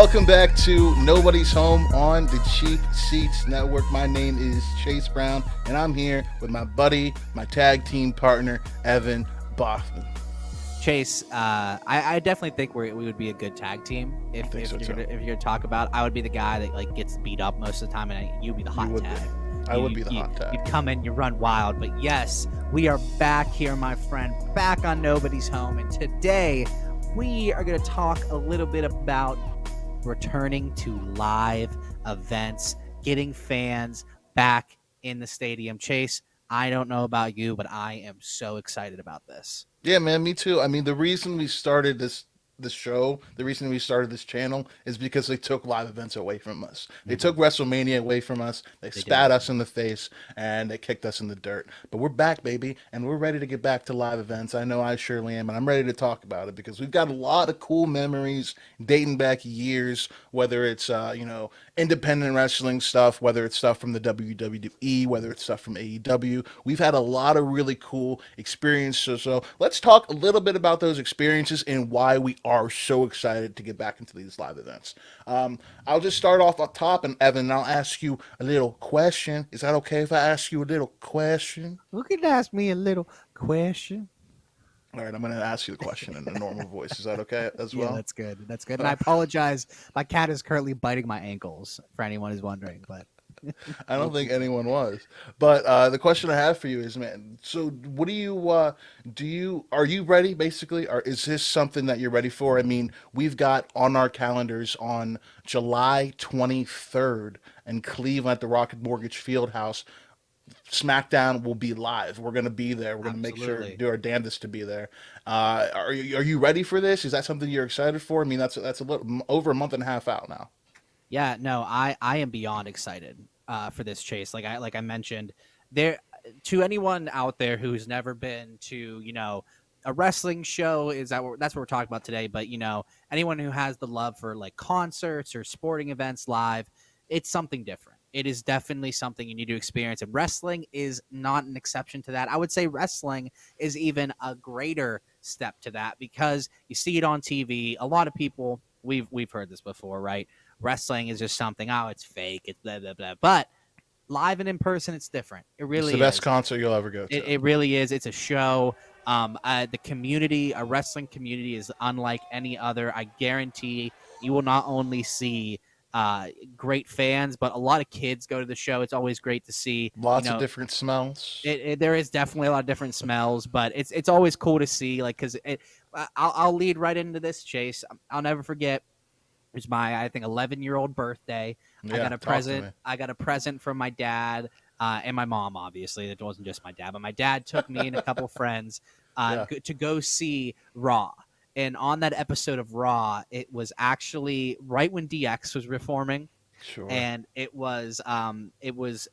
Welcome back to Nobody's Home on the Cheap Seats Network. My name is Chase Brown, and I'm here with my buddy, my tag team partner, Evan Boffman. Chase, I definitely think we would be a good tag team I think so if too. you're gonna talk about. I would be the guy that like gets beat up most of the time, and you'd be the You hot would be. tag. I would be the hot You'd tag. come in, you run wild. But yes, we are back here, my friend, back on Nobody's Home, and today we are gonna talk a little bit about returning to live events, getting fans back in the stadium. Chase, I don't know about you, but I am so excited about this. Yeah, man, me too. I mean, the reason we started this show, the reason we started this channel is because they took live events away from us. They took Mhm. WrestleMania away from us. They They spat did. us in the face and they kicked us in the dirt. But we're back, baby, and we're ready to get back to live events. I know I surely am, and I'm ready to talk about it because we've got a lot of cool memories dating back years, whether it's independent wrestling stuff, whether it's stuff from the WWE, whether it's stuff from AEW. We've had a lot of really cool experiences. So let's talk a little bit about those experiences and why we are so excited to get back into these live events. I'll just start off up top, and Evan, I'll ask you a little question. Is that okay if I ask you a little question? You can ask me a little question. All right, I'm going to ask you the question in a normal voice. Is that okay as Yeah, well? that's good. That's good. And I apologize. My cat is currently biting my ankles, for anyone who's wondering. But I we'll don't think keep going. anyone was. But the question I have for you is, man, so what are you ready basically? Or is this something that you're ready for? I mean, we've got on our calendars on July 23rd in Cleveland at the Rocket Mortgage Fieldhouse. SmackDown will be live. We're gonna be there. We're gonna make sure Absolutely. do our damnedest to be there. Are you ready for this? Is that something you're excited for? I mean, that's a little over a month and a half out now. Yeah, no, I am beyond excited for this, Chase. Like I mentioned, there to anyone out there who's never been to a wrestling show, that's what we're talking about today. But anyone who has the love for like concerts or sporting events live, it's something different. It is definitely something you need to experience, and wrestling is not an exception to that. I would say wrestling is even a greater step to that because you see it on TV. A lot of people we've heard this before, right? Wrestling is just something, oh, it's fake, it's blah blah blah. But live and in person, it's different. It It's the really best is. concert you'll ever go to. It really is. It's a show. The community, a wrestling community, is unlike any other. I guarantee you will not only see great fans, but a lot of kids go to the show. It's always great to see. Lots of different smells. There is definitely a lot of different smells, but it's always cool to see. Like because I'll lead right into this, Chase. I'll never forget. It was my I think 11-year-old birthday. I Yeah, got a talk to present. me. I got a present from my dad and my mom. Obviously, it wasn't just my dad, but my dad took me and a couple friends Yeah, to go see Raw. And on that episode of Raw, it was actually right when DX was reforming, sure. and it was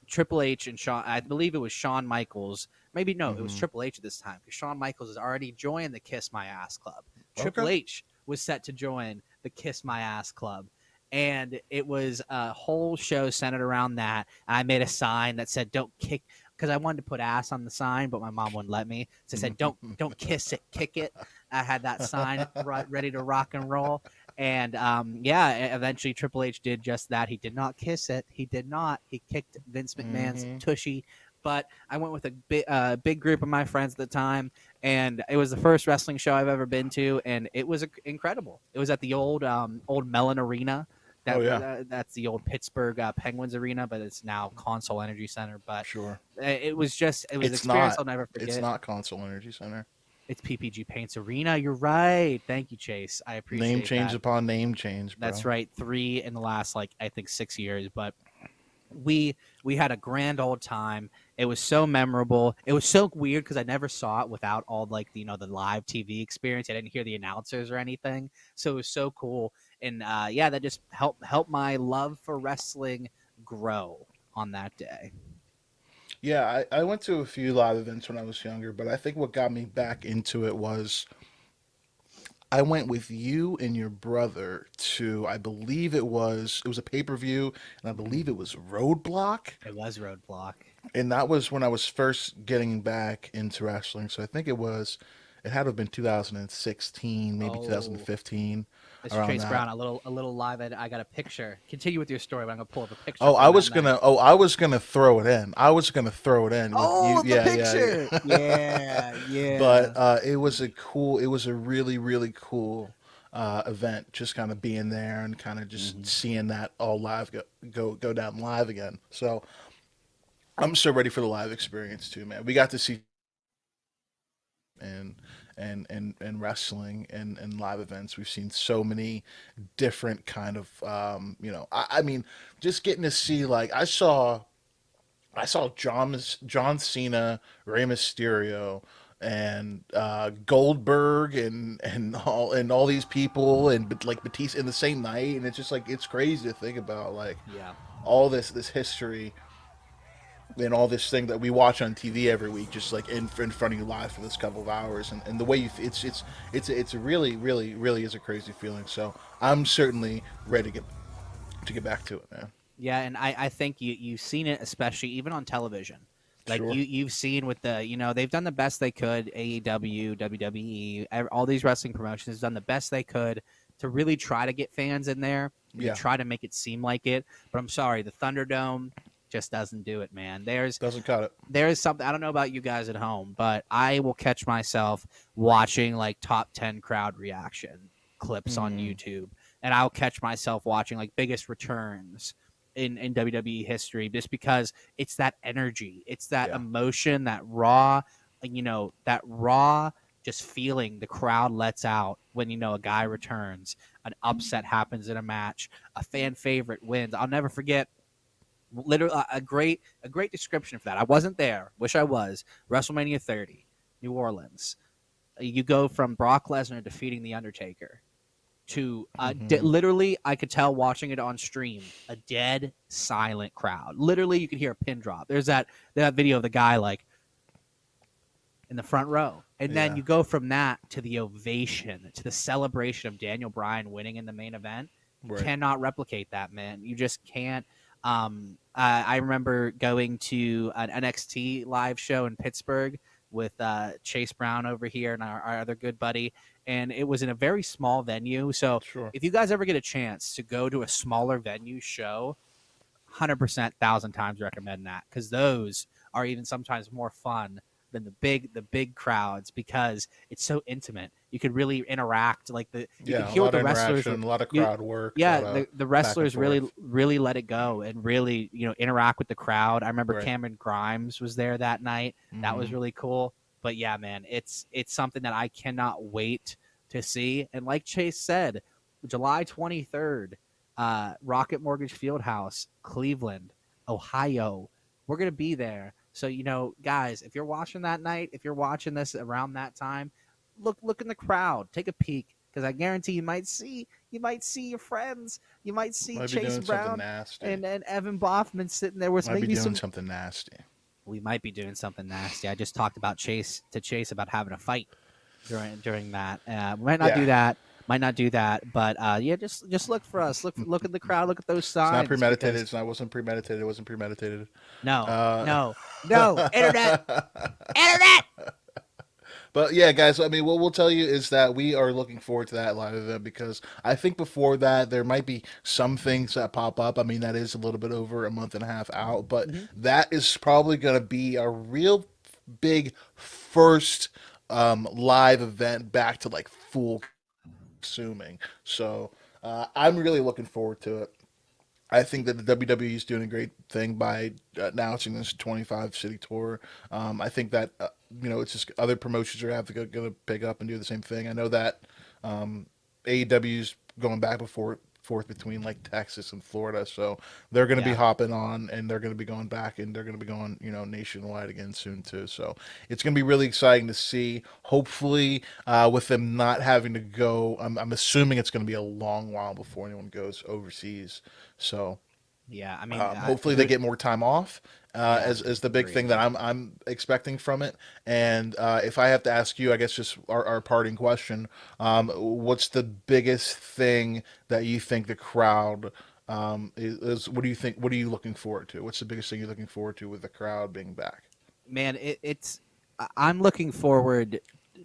Triple H and Shawn. I believe it was Shawn Michaels. Maybe no, it was Hmm. Triple H at this time because Shawn Michaels has already joined the Kiss My Ass Club. Okay. Triple H was set to join the Kiss My Ass Club. And it was a whole show centered around that. And I made a sign that said, "Don't kick," because I wanted to put ass on the sign, but my mom wouldn't let me. So I said, "Don't kiss it, kick it." I had that sign ready to rock and roll. And yeah, eventually Triple H did just that. He did not kiss it. He did not. He kicked Vince McMahon's Hmm. tushy. But I went with a big group of my friends at the time, and it was the first wrestling show I've ever been to, and it was incredible. It was at the old Mellon Arena. Oh yeah, That's the old Pittsburgh Penguins arena, but it's now Consol Energy Center. But sure. it was an It's experience not. I'll never It's forget. not Console Energy Center. It's PPG Paints Arena. You're right. Thank you, Chase. I Name appreciate change that. upon name change, That's bro. right. Three in the last like I think 6 years, but we had a grand old time. It was so memorable. It was so weird because I never saw it without all like the live TV experience. I didn't hear the announcers or anything, so it was so cool. And yeah, that just helped my love for wrestling grow on that day. Yeah, I went to a few live events when I was younger, but I think what got me back into it was I went with you and your brother to I believe it was a pay-per-view, and I believe it was Roadblock. It was Roadblock. And that was when I was first getting back into wrestling. So I think it had to have been 2016, maybe Oh, 2015. Mr. around Chase that. Brown, a little live. I got a picture. Continue with your story, but I'm gonna pull up a picture Oh, from that night. I was gonna throw it in. I was gonna throw it in with you. Oh, the Yeah, yeah, picture. yeah. Yeah, But yeah. it was a really, really cool event. Just kind of being there and kind of just Hmm. seeing that all live go down live again. So I'm so ready for the live experience too, man. We got to see and and wrestling and live events. We've seen so many different kind of I mean, just getting to see like I saw John Cena, Rey Mysterio, and Goldberg and all these people and like Batista in the same night, and it's just like it's crazy to think about like Yeah. all this history and all this thing that we watch on TV every week, just like in front of you live for this couple of hours, and the way it's a really really is a crazy feeling. So I'm certainly ready to get back to it, man. Yeah, and I think you've seen it, especially even on television. Like Sure. you've seen with the they've done the best they could. AEW, WWE, all these wrestling promotions have done the best they could to really try to get fans in there and to Yeah. try to make it seem like it. But I'm sorry, the Thunderdome just doesn't do it, man. Doesn't cut it. There is something. I don't know about you guys at home, but I will catch myself watching like top 10 crowd reaction clips on Mm, YouTube, and I'll catch myself watching like biggest returns in WWE history, just because it's that energy, it's that yeah. emotion, that raw just feeling the crowd lets out when a guy returns, an upset happens in a match, a fan favorite wins. I'll never forget literally a great description for that. I wasn't there. Wish I was. WrestleMania 30, New Orleans. You go from Brock Lesnar defeating the Undertaker to Hmm. literally, I could tell watching it on stream, a dead silent crowd. Literally, you could hear a pin drop. There's that video of the guy like in the front row. And then Yeah. you go from that to the ovation, to the celebration of Daniel Bryan winning in the main event. Right. Cannot replicate that, man. You just can't. I remember going to an NXT live show in Pittsburgh with Chase Brown over here and our other good buddy, and it was in a very small venue. So Sure. if you guys ever get a chance to go to a smaller venue show, 100% 1,000 times recommend that, because those are even sometimes more fun than the big crowds, because it's so intimate. You could really interact, like you can Yeah. A hear what lot the of wrestlers interaction, a lot of you crowd work, a yeah, lot of the back and wrestlers really forth. really let it go and really interact with the crowd. I remember Right. Cameron Grimes was there that night. That was Hmm. really cool. But yeah, man, it's something that I cannot wait to see. And like Chase said, July 23rd, Rocket Mortgage Fieldhouse, Cleveland, Ohio. We're gonna be there. So guys, if you're watching that night, if you're watching this around that time, look in the crowd, take a peek, because I guarantee you might see your friends, you might see Might be Chase doing something Brown nasty. and Evan Boffman sitting there with Might be maybe doing some. something nasty. We might be doing something nasty. I just talked about Chase about having a fight during that. We might not do Yeah. that. Might not do that, but yeah, just look for us. Look at the crowd. Look at those It's not signs, premeditated. because It's not. Wasn't premeditated. It wasn't premeditated. no, Uh, no, no, internet. but yeah, guys. I mean, what we'll tell you is that we are looking forward to that live event because I think before that there might be some things that pop up. I mean, that is a little bit over a month and a half out, but Hmm. that is probably going to be a real big first live event back to like full consuming. So I'm really looking forward to it. I think that the WWE is doing a great thing by announcing this 25 city tour. I think that it's just other promotions are have to go to pick up and do the same thing. I know that AEW's going back and forth between like Texas and Florida, so they're going to be Yeah, hopping on and they're going to be going back and they're going to be going nationwide again soon too. So it's going to be really exciting to see. Hopefully, with them not having to go, I'm assuming it's going to be a long while before anyone goes overseas. So yeah. I mean, hopefully they get more time off yeah, as the big thing agreed. that I'm expecting from it. And if I have to ask you, I guess just our parting question: what's the biggest thing that you think the crowd is? What do you think? What are you looking forward to? What's the biggest thing you're looking forward to with the crowd being back? Man, I'm looking forward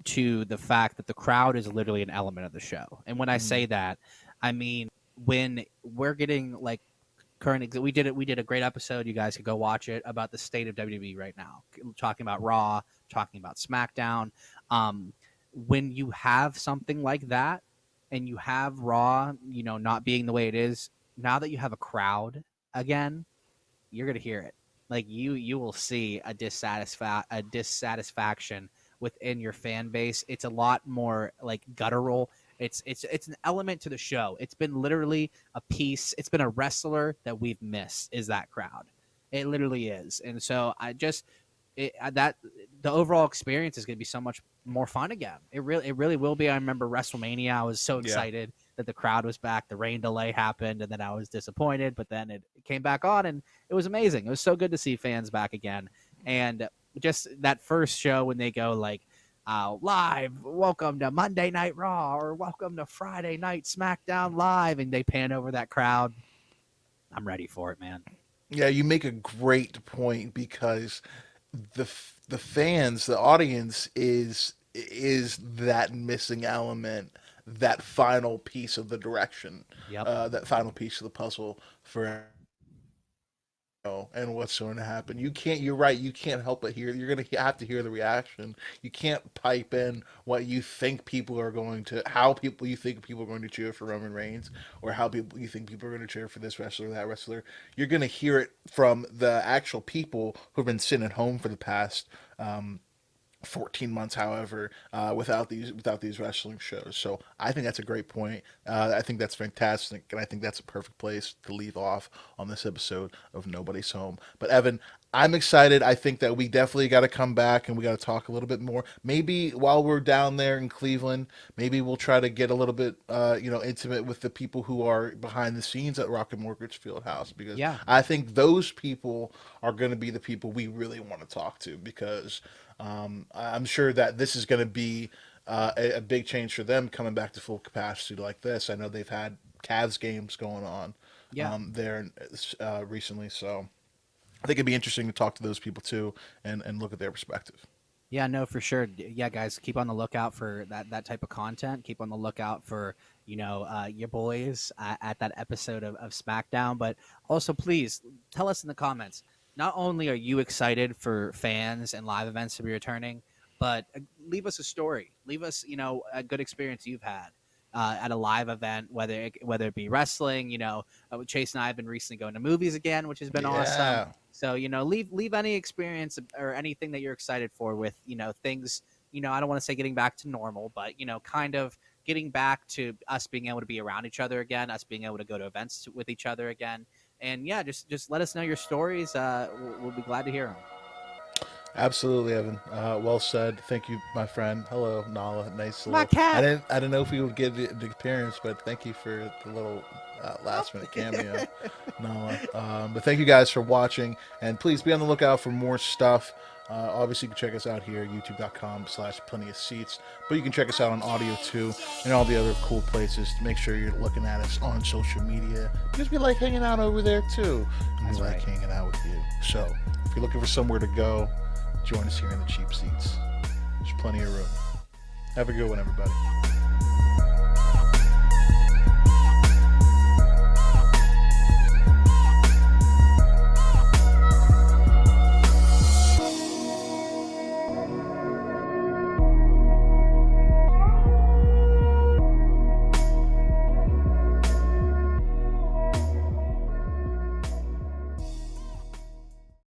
to the fact that the crowd is literally an element of the show. And when I Mm. say that, I mean when we're getting like we did a great episode. You guys could go watch it about the state of WWE right now, talking about Raw, talking about SmackDown. Um, when you have something like that, and you have Raw, not being the way it is now that you have a crowd again, you're gonna hear it. Like you will see a dissatisfaction within your fan base. It's a lot more like guttural. It's an element to the show. It's been literally a piece. It's been a wrestler that we've missed. Is that crowd? It literally is. And so that the overall experience is going to be so much more fun again. It really will be. I remember WrestleMania. I was so Yeah. excited that the crowd was back. The rain delay happened, and then I was disappointed. But then it came back on, and it was amazing. It was so good to see fans back again. And just that first show when they go like, live, welcome to Monday Night Raw, or welcome to Friday Night SmackDown Live, and they pan over that crowd. I'm ready for it, man. Yeah, you make a great point because the fans, the audience is that missing element, that final piece of the direction, Yep. that final piece of the puzzle for and what's going to happen. You can't. You're right. You can't help but hear. You're going to have to hear the reaction. You can't pipe in what you think people are going to, how people you think people are going to cheer for Roman Reigns, or how people you think people are going to cheer for this wrestler, that wrestler. You're going to hear it from the actual people who've been sitting at home for the past 14 months, however, without these wrestling shows. So I think that's a great point. I think that's fantastic, and I think that's a perfect place to leave off on this episode of Nobody's Home. But Evan, I'm excited. I think that we definitely got to come back and we got to talk a little bit more. Maybe while we're down there in Cleveland, maybe we'll try to get a little bit, intimate with the people who are behind the scenes at Rocket Mortgage Fieldhouse, because Yeah. I think those people are going to be the people we really want to talk to, because I'm sure that this is going to be a big change for them coming back to full capacity like this. I know they've had Cavs games going on Yeah. there recently, so I think it'd be interesting to talk to those people too and look at their perspective. Yeah, no, for sure. Yeah, guys, keep on the lookout for that type of content. Keep on the lookout for your boys at that episode of SmackDown. But also, please tell us in the comments. Not only are you excited for fans and live events to be returning, but leave us a story. Leave us, a good experience you've had at a live event, whether it be wrestling. Chase and I have been recently going to movies again, which has been awesome. Yeah, So leave any experience or anything that you're excited for with things. I don't want to say getting back to normal, but kind of getting back to us being able to be around each other again, us being able to go to events with each other again, and yeah, just let us know your stories. We'll be glad to hear them. absolutely, Evan. Well said. Thank you, my friend. Hello, Nala. Nice My little. cat. I didn't know if we would get the appearance, but thank you for the little last minute cameo, Nala. But thank you guys for watching, and please be on the lookout for more stuff. Obviously, you can check us out here, youtube.com/plenty of seats. But you can check us out on audio too, and all the other cool places. To make sure you're looking at us on social media, because we like hanging out over there too, and That's we like right. hanging out with you. So if you're looking for somewhere to go, join us here in the cheap seats. There's plenty of room. Have a good one, everybody.